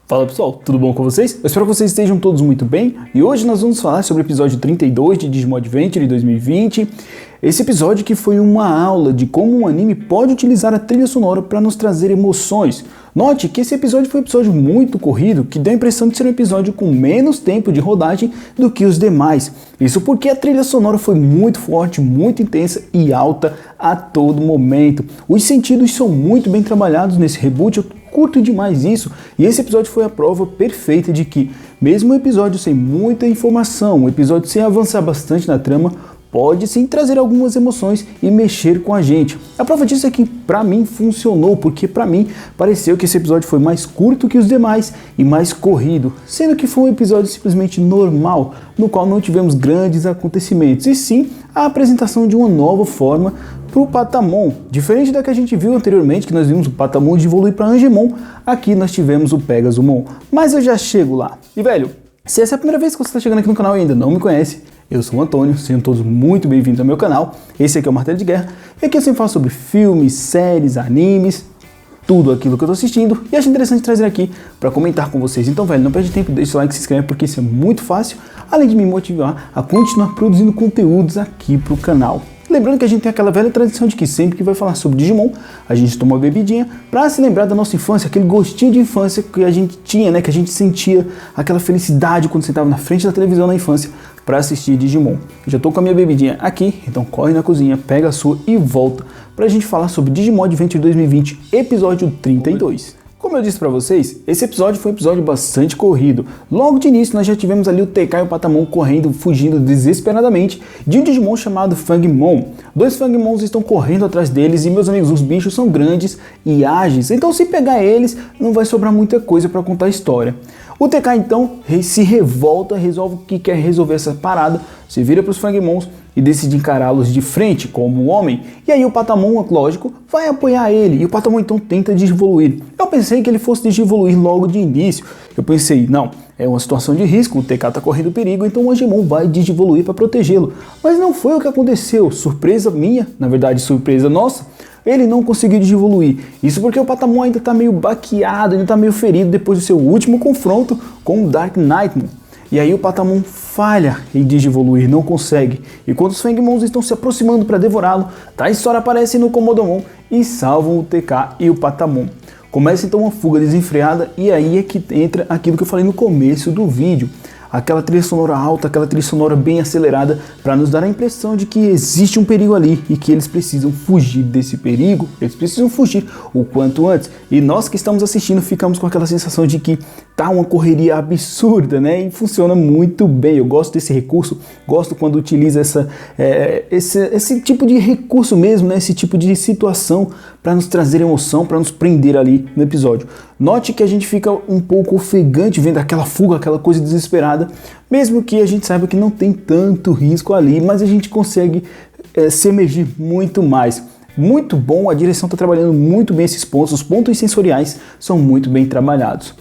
Fala pessoal, tudo bom com vocês? Eu espero que vocês estejam todos muito bem e hoje nós vamos falar sobre o episódio 32 de Digimon Adventure 2020. Esse episódio que foi uma aula de como um anime pode utilizar a trilha sonora para nos trazer emoções. Note que esse episódio foi um episódio muito corrido, que deu a impressão de ser um episódio com menos tempo de rodagem do que os demais. Isso porque a trilha sonora foi muito forte, muito intensa e alta a todo momento. Os sentidos são muito bem trabalhados nesse reboot, eu curto demais isso, e esse episódio foi a prova perfeita de que, mesmo um episódio sem muita informação, um episódio sem avançar bastante na trama, pode sim trazer algumas emoções e mexer com a gente. A prova disso é que pra mim funcionou, porque pra mim pareceu que esse episódio foi mais curto que os demais e mais corrido, sendo que foi um episódio simplesmente normal, no qual não tivemos grandes acontecimentos, e sim a apresentação de uma nova forma para o Patamon. Diferente da que a gente viu anteriormente, que nós vimos o Patamon de evoluir para Angemon, aqui nós tivemos o Pegasumon. Mas eu já chego lá. E velho, se essa é a primeira vez que você está chegando aqui no canal e ainda não me conhece, eu sou o Antônio, sejam todos muito bem-vindos ao meu canal. Esse aqui é o Martelo de Guerra, e aqui eu sempre falo sobre filmes, séries, animes, tudo aquilo que eu tô assistindo, e acho interessante trazer aqui para comentar com vocês. Então, velho, não perde tempo, deixa o like, se inscreve, porque isso é muito fácil, além de me motivar a continuar produzindo conteúdos aqui pro canal. Lembrando que a gente tem aquela velha tradição de que sempre que vai falar sobre Digimon, a gente toma uma bebidinha para se lembrar da nossa infância, aquele gostinho de infância que a gente tinha, né, que a gente sentia aquela felicidade quando sentava na frente da televisão na infância para assistir Digimon. Eu já tô com a minha bebidinha aqui, então corre na cozinha, pega a sua e volta pra gente falar sobre Digimon Adventure 2020, episódio 32. Como eu disse pra vocês, esse episódio foi um episódio bastante corrido. Logo de início nós já tivemos ali o TK e o Patamon correndo, fugindo desesperadamente de um Digimon chamado Fangmon. Dois Fangmons estão correndo atrás deles e, meus amigos, os bichos são grandes e ágeis, então se pegar eles não vai sobrar muita coisa pra contar a história. O TK então se revolta, resolve que quer resolver essa parada, se vira para os Fangmons e decide encará-los de frente como um homem. E aí o Patamon, lógico, vai apoiar ele, e o Patamon então tenta desevoluir. Eu pensei que ele fosse desevoluir logo de início. Eu pensei, não, é uma situação de risco, o TK está correndo perigo, então o Angemon vai desevoluir para protegê-lo. Mas não foi o que aconteceu, surpresa minha, na verdade surpresa nossa, ele não conseguiu desevoluir. Isso porque o Patamon ainda está meio baqueado, ainda está meio ferido depois do seu último confronto com o Dark Knightmon. E aí o Patamon falha em desevoluir, não consegue. E quando os Fangmons estão se aproximando para devorá-lo, Tysora aparece no Komodomon e salvam o TK e o Patamon. Começa então uma fuga desenfreada e aí é que entra aquilo que eu falei no começo do vídeo. Aquela trilha sonora alta, aquela trilha sonora bem acelerada para nos dar a impressão de que existe um perigo ali e que eles precisam fugir desse perigo, eles precisam fugir o quanto antes. E nós que estamos assistindo ficamos com aquela sensação de que tá uma correria absurda, né? E funciona muito bem. Eu gosto desse recurso, gosto quando utiliza esse tipo de recurso mesmo, né? Esse tipo de situação para nos trazer emoção, para nos prender ali no episódio. Note que a gente fica um pouco ofegante vendo aquela fuga, aquela coisa desesperada, mesmo que a gente saiba que não tem tanto risco ali, mas a gente consegue se emergir muito mais. Muito bom, a direção está trabalhando muito bem esses pontos, os pontos sensoriais são muito bem trabalhados.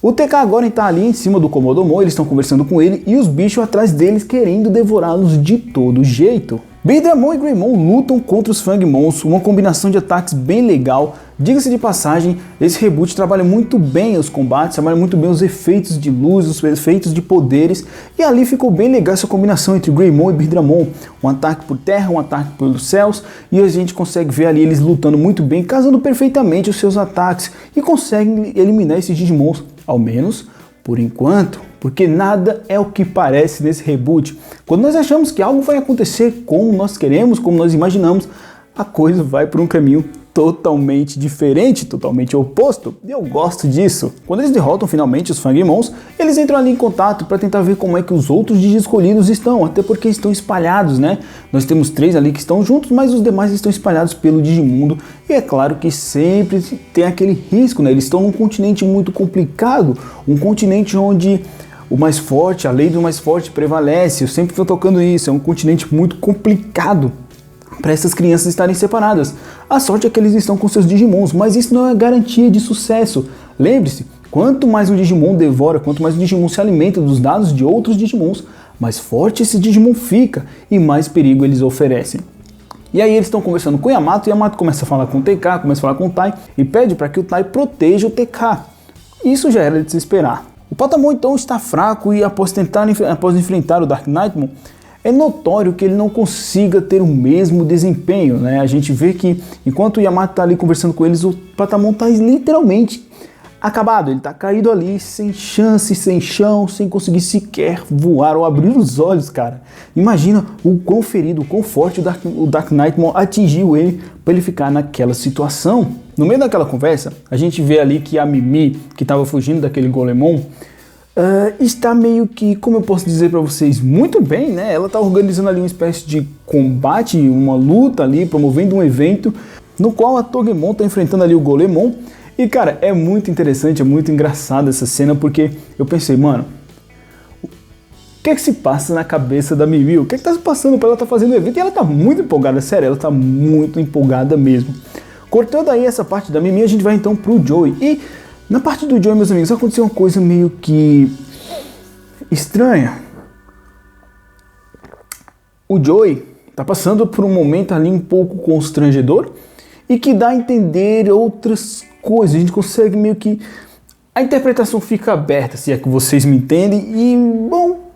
O TK agora está ali em cima do Komodomon, eles estão conversando com ele e os bichos atrás deles querendo devorá-los de todo jeito. Bhidramon e Greymon lutam contra os Fangmons, uma combinação de ataques bem legal. Diga-se de passagem, esse reboot trabalha muito bem os combates, trabalha muito bem os efeitos de luz, os efeitos de poderes, e ali ficou bem legal essa combinação entre Greymon e Bhidramon, um ataque por terra, um ataque pelos céus, e a gente consegue ver ali eles lutando muito bem, casando perfeitamente os seus ataques, e conseguem eliminar esses Digimons, ao menos por enquanto, porque nada é o que parece nesse reboot. Quando nós achamos que algo vai acontecer como nós queremos, como nós imaginamos, a coisa vai por um caminho totalmente diferente, totalmente oposto, e eu gosto disso. Quando eles derrotam finalmente os Fangmons, eles entram ali em contato para tentar ver como é que os outros Digi escolhidos estão, até porque estão espalhados, né? Nós temos 3 ali que estão juntos, mas os demais estão espalhados pelo Digimundo, e é claro que sempre tem aquele risco, né? Eles estão num continente muito complicado, um continente onde o mais forte, a lei do mais forte prevalece, eu sempre estou tocando isso, é um continente muito complicado para essas crianças estarem separadas. A sorte é que eles estão com seus Digimons, mas isso não é garantia de sucesso. Lembre-se, quanto mais um Digimon devora, quanto mais um Digimon se alimenta dos dados de outros Digimons, mais forte esse Digimon fica e mais perigo eles oferecem. E aí eles estão conversando com o Yamato, e o Yamato começa a falar com o TK, começa a falar com o Tai e pede para que o Tai proteja o TK. Isso já era de se esperar. O Patamon então está fraco e após enfrentar o Dark Knightmon, é notório que ele não consiga ter o mesmo desempenho, né? A gente vê que enquanto o Yamato está ali conversando com eles, o Patamon está literalmente acabado, ele está caído ali, sem chance, sem chão, sem conseguir sequer voar ou abrir os olhos, cara. Imagina o quão ferido, o quão forte o Dark Knightmon atingiu ele para ele ficar naquela situação. No meio daquela conversa, a gente vê ali que a Mimi, que estava fugindo daquele Golemon, está meio que, como eu posso dizer para vocês, muito bem, né? Ela está organizando ali uma espécie de combate, uma luta ali, promovendo um evento no qual a Togemon está enfrentando ali o Golemon. E cara, é muito interessante, é muito engraçado essa cena, porque eu pensei, mano, o que é que se passa na cabeça da Mimi? O que é que tá se passando para ela estar fazendo o evento? E ela tá muito empolgada, sério, ela tá muito empolgada mesmo. Cortando aí essa parte da Mimi, a gente vai então pro Joey. E na parte do Joey, meus amigos, aconteceu uma coisa meio que estranha. O Joey tá passando por um momento ali um pouco constrangedor e que dá a entender outras coisas. A gente consegue meio que... A interpretação fica aberta, se é que vocês me entendem. E, bom,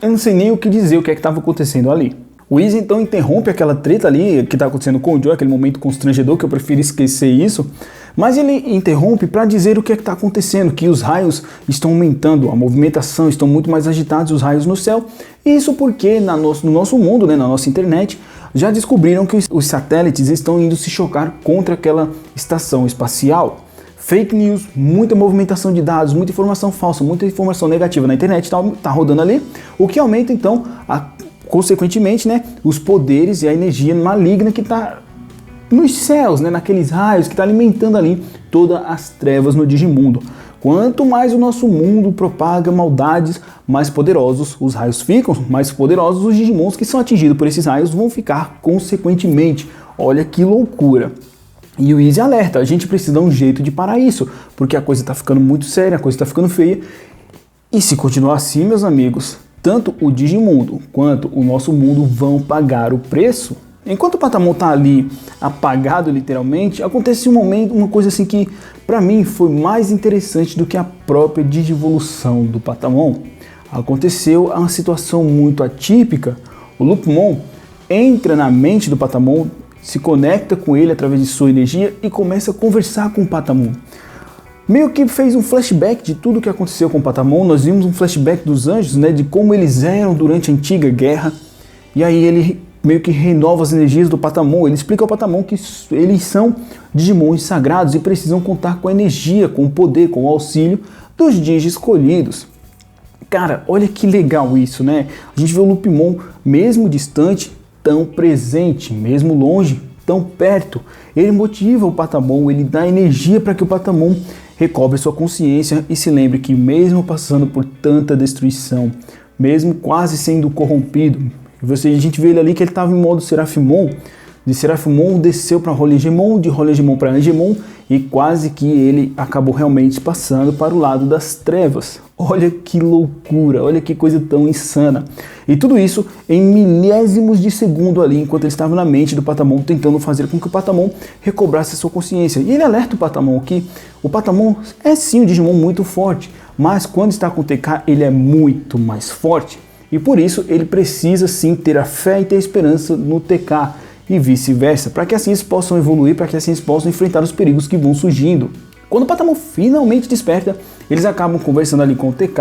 eu não sei nem o que dizer, o que é que estava acontecendo ali. O Izzy então interrompe aquela treta ali que está acontecendo com o Joey, aquele momento constrangedor, que eu prefiro esquecer isso. Mas ele interrompe para dizer o que é que está acontecendo, que os raios estão aumentando, a movimentação, estão muito mais agitados os raios no céu. E isso porque no nosso mundo, né, na nossa internet, já descobriram que os satélites estão indo se chocar contra aquela estação espacial. Fake news, muita movimentação de dados, muita informação falsa, muita informação negativa na internet tá rodando ali, o que aumenta então, consequentemente, né, os poderes e a energia maligna que está nos céus, né, naqueles raios que está alimentando ali todas as trevas no Digimundo. Quanto mais o nosso mundo propaga maldades, mais poderosos os raios ficam, mais poderosos os Digimons que são atingidos por esses raios vão ficar consequentemente. Olha que loucura. E o Izzy alerta, a gente precisa dar um jeito de parar isso, porque a coisa está ficando muito séria, a coisa está ficando feia. E se continuar assim, meus amigos, tanto o Digimundo quanto o nosso mundo vão pagar o preço. Enquanto o Patamon tá ali apagado literalmente, acontece uma coisa assim que para mim foi mais interessante do que a própria digivolução do Patamon. Aconteceu uma situação muito atípica. O Loopmon entra na mente do Patamon, se conecta com ele através de sua energia e começa a conversar com o Patamon. Meio que fez um flashback de tudo o que aconteceu com o Patamon. Nós vimos um flashback dos anjos, né, de como eles eram durante a antiga guerra. E aí ele meio que renova as energias do Patamon. Ele explica ao Patamon que eles são Digimons sagrados e precisam contar com a energia, com o poder, com o auxílio dos Digi escolhidos. Cara, olha que legal isso, né? A gente vê o Loopmon, mesmo distante, tão presente, mesmo longe, tão perto. Ele motiva o Patamon, ele dá energia para que o Patamon recobre sua consciência e se lembre que mesmo passando por tanta destruição, mesmo quase sendo corrompido, a gente vê ele ali que ele estava em modo Seraphimon, de Seraphimon desceu para Rolegemon, de Rolegemon para Angemon e quase que ele acabou realmente passando para o lado das trevas. Olha que loucura, olha que coisa tão insana. E tudo isso em milésimos de segundo ali, enquanto ele estava na mente do Patamon, tentando fazer com que o Patamon recobrasse a sua consciência. E ele alerta o Patamon que o Patamon é sim um Digimon muito forte, mas quando está com o TK ele é muito mais forte. E por isso ele precisa sim ter a fé e ter a esperança no TK e vice-versa, para que assim eles possam evoluir, para que assim eles possam enfrentar os perigos que vão surgindo. Quando o Patamon finalmente desperta, eles acabam conversando ali com o TK.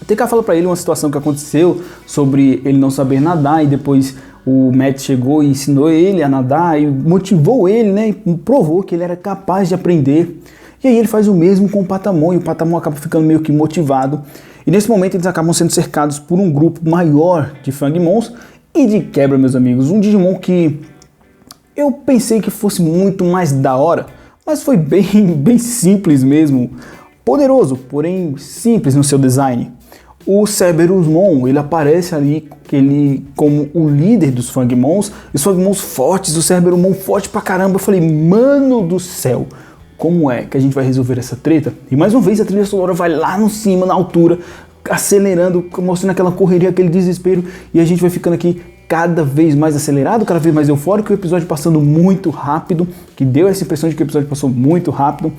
O TK fala para ele uma situação que aconteceu sobre ele não saber nadar e depois o Matt chegou e ensinou ele a nadar e motivou ele, né, e provou que ele era capaz de aprender. E aí ele faz o mesmo com o Patamon e o Patamon acaba ficando meio que motivado. E nesse momento eles acabam sendo cercados por um grupo maior de Fangmons e de quebra, meus amigos, um Digimon que eu pensei que fosse muito mais da hora, mas foi bem simples mesmo, poderoso, porém simples no seu design. O Cerberusmon, ele aparece ali como o líder dos Fangmons, os Fangmons fortes, o Cerberusmon forte pra caramba. Eu falei, mano do céu, como é que a gente vai resolver essa treta? E mais uma vez a trilha sonora vai lá no cima, na altura, acelerando, mostrando aquela correria, aquele desespero, e a gente vai ficando aqui cada vez mais acelerado, cada vez mais eufórico, o episódio passando muito rápido, que deu essa impressão de que o episódio passou muito rápido.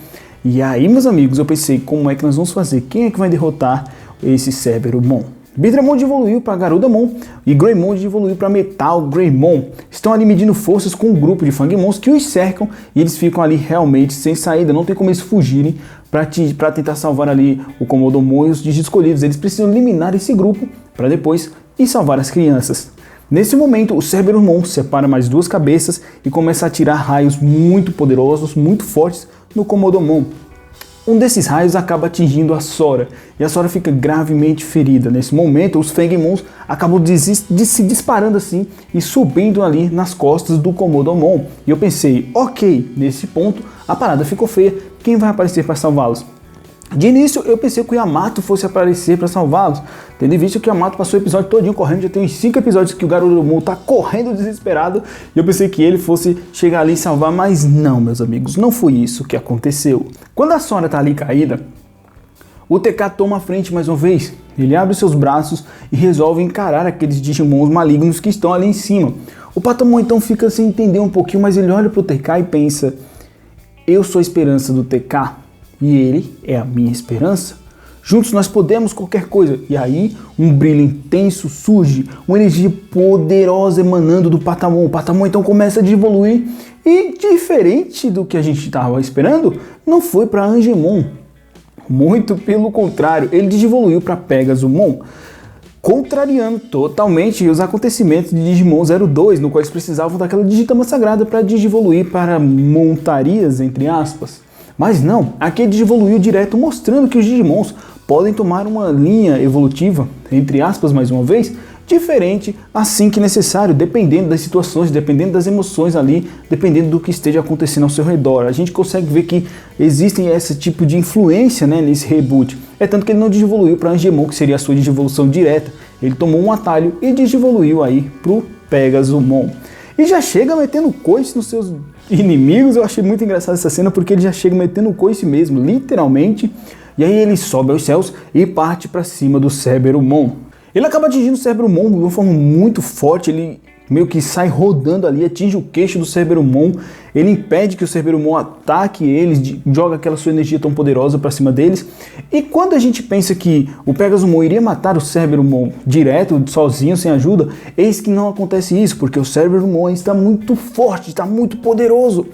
E aí, meus amigos, eu pensei, como é que nós vamos fazer? Quem é que vai derrotar esse Cerberumon? Beedramon evoluiu para Garudamon e Greymon evoluiu para Metal Greymon. Estão ali medindo forças com um grupo de Fangmons que os cercam e eles ficam ali realmente sem saída. Não tem como eles fugirem para tentar salvar ali o Komodomon e os Digiscolhidos. Eles precisam eliminar esse grupo para depois ir salvar as crianças. Nesse momento, o Cerberumon separa mais duas cabeças e começa a atirar raios muito poderosos, muito fortes no Komodomon. Um desses raios acaba atingindo a Sora, e a Sora fica gravemente ferida. Nesse momento, os Fangmons acabam se disparando assim e subindo ali nas costas do Komodomon. E eu pensei, ok, nesse ponto a parada ficou feia, quem vai aparecer para salvá-los? De início eu pensei que o Yamato fosse aparecer para salvá-los, tendo em vista que o Yamato passou o episódio todinho correndo, já tem uns 5 episódios que o Garurumon tá correndo desesperado, e eu pensei que ele fosse chegar ali e salvar, mas não, meus amigos, não foi isso que aconteceu. Quando a Sora tá ali caída, o TK toma a frente mais uma vez, ele abre seus braços e resolve encarar aqueles Digimons malignos que estão ali em cima. O Patamon então fica sem entender um pouquinho, mas ele olha pro TK e pensa, eu sou a esperança do TK. E ele é a minha esperança. Juntos nós podemos qualquer coisa. E aí um brilho intenso surge, uma energia poderosa emanando do Patamon. O Patamon então começa a evoluir e, diferente do que a gente estava esperando, não foi para Angemon. Muito pelo contrário, ele evoluiu para Pegasumon, contrariando totalmente os acontecimentos de Digimon 02, no qual eles precisavam daquela Digitama Sagrada para evoluir para montarias, entre aspas. Mas não, aqui ele evoluiu direto, mostrando que os Digimons podem tomar uma linha evolutiva, entre aspas mais uma vez, diferente assim que necessário, dependendo das situações, dependendo das emoções ali, dependendo do que esteja acontecendo ao seu redor. A gente consegue ver que existem esse tipo de influência, né, nesse reboot. É tanto que ele não evoluiu para Angemon, que seria a sua evolução direta. Ele tomou um atalho e evoluiu aí pro Pegasumon. E já chega metendo coice nos seus inimigos. Eu achei muito engraçada essa cena, porque ele já chega metendo coice mesmo, literalmente. E aí ele sobe aos céus e parte para cima do Cerberumon. Ele acaba atingindo o Cerberumon de uma forma muito forte, ele meio que sai rodando ali, atinge o queixo do Cerberumon, ele impede que o Cerberumon ataque eles, joga aquela sua energia tão poderosa para cima deles. E quando a gente pensa que o Pegasumon iria matar o Cerberumon direto, sozinho, sem ajuda, eis que não acontece isso, porque o Cerberumon está muito forte, está muito poderoso.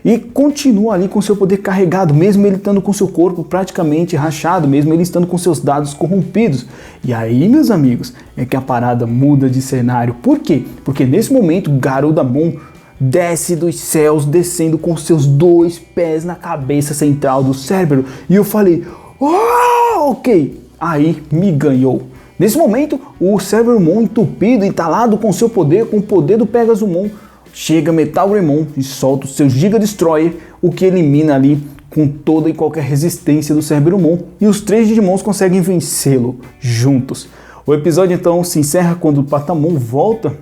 E continua ali com seu poder carregado, mesmo ele estando com seu corpo praticamente rachado, mesmo ele estando com seus dados corrompidos. E aí, meus amigos, é que a parada muda de cenário. Por quê? Porque nesse momento, Garudamon desce dos céus, descendo com seus 2 pés na cabeça central do Cérebro. E eu falei, oh, ok, aí me ganhou. Nesse momento, o Cerberumon entupido, entalado com seu poder, com o poder do Pegasumon, chega Metal Greymon e solta o seu Giga Destroyer, o que elimina ali com toda e qualquer resistência do Cerberumon, e os 3 Digimons conseguem vencê-lo juntos. O episódio então se encerra quando o Patamon volta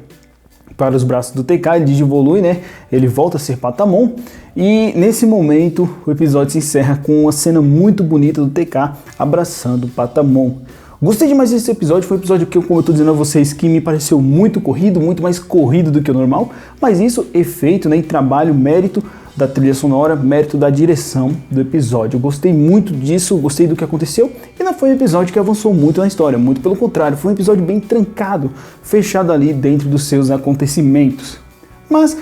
para os braços do TK, ele evolui, né? Ele volta a ser Patamon, e nesse momento o episódio se encerra com uma cena muito bonita do TK abraçando o Patamon. Gostei demais desse episódio, foi um episódio que, como eu estou dizendo a vocês, que me pareceu muito corrido, muito mais corrido do que o normal, mas isso é feito, né, em trabalho, mérito da trilha sonora, mérito da direção do episódio. Eu gostei muito disso, gostei do que aconteceu, e não foi um episódio que avançou muito na história, muito pelo contrário, foi um episódio bem trancado, fechado ali dentro dos seus acontecimentos. Mas,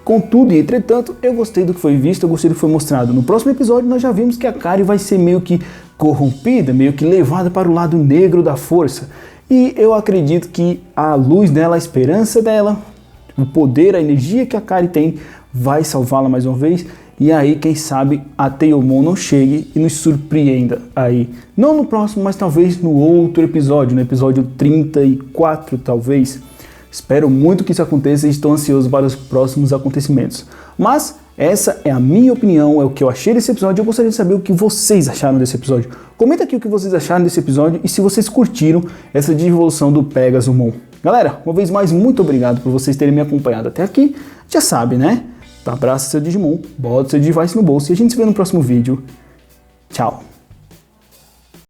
contudo e entretanto, eu gostei do que foi visto, eu gostei do que foi mostrado. No próximo episódio nós já vimos que a Kari vai ser meio que corrompida, meio que levada para o lado negro da força. E eu acredito que a luz dela, a esperança dela, o poder, a energia que a Kari tem, vai salvá-la mais uma vez. E aí, quem sabe, a Tailmon não chegue e nos surpreenda aí. Não no próximo, mas talvez no outro episódio, no episódio 34 talvez. Espero muito que isso aconteça e estou ansioso para os próximos acontecimentos. Mas essa é a minha opinião, é o que eu achei desse episódio. Eu gostaria de saber o que vocês acharam desse episódio. Comenta aqui o que vocês acharam desse episódio e se vocês curtiram essa devolução do Pegasumon. Galera, uma vez mais, muito obrigado por vocês terem me acompanhado até aqui. Já sabe, né? Abraça seu Digimon, bota seu device no bolso e a gente se vê no próximo vídeo. Tchau!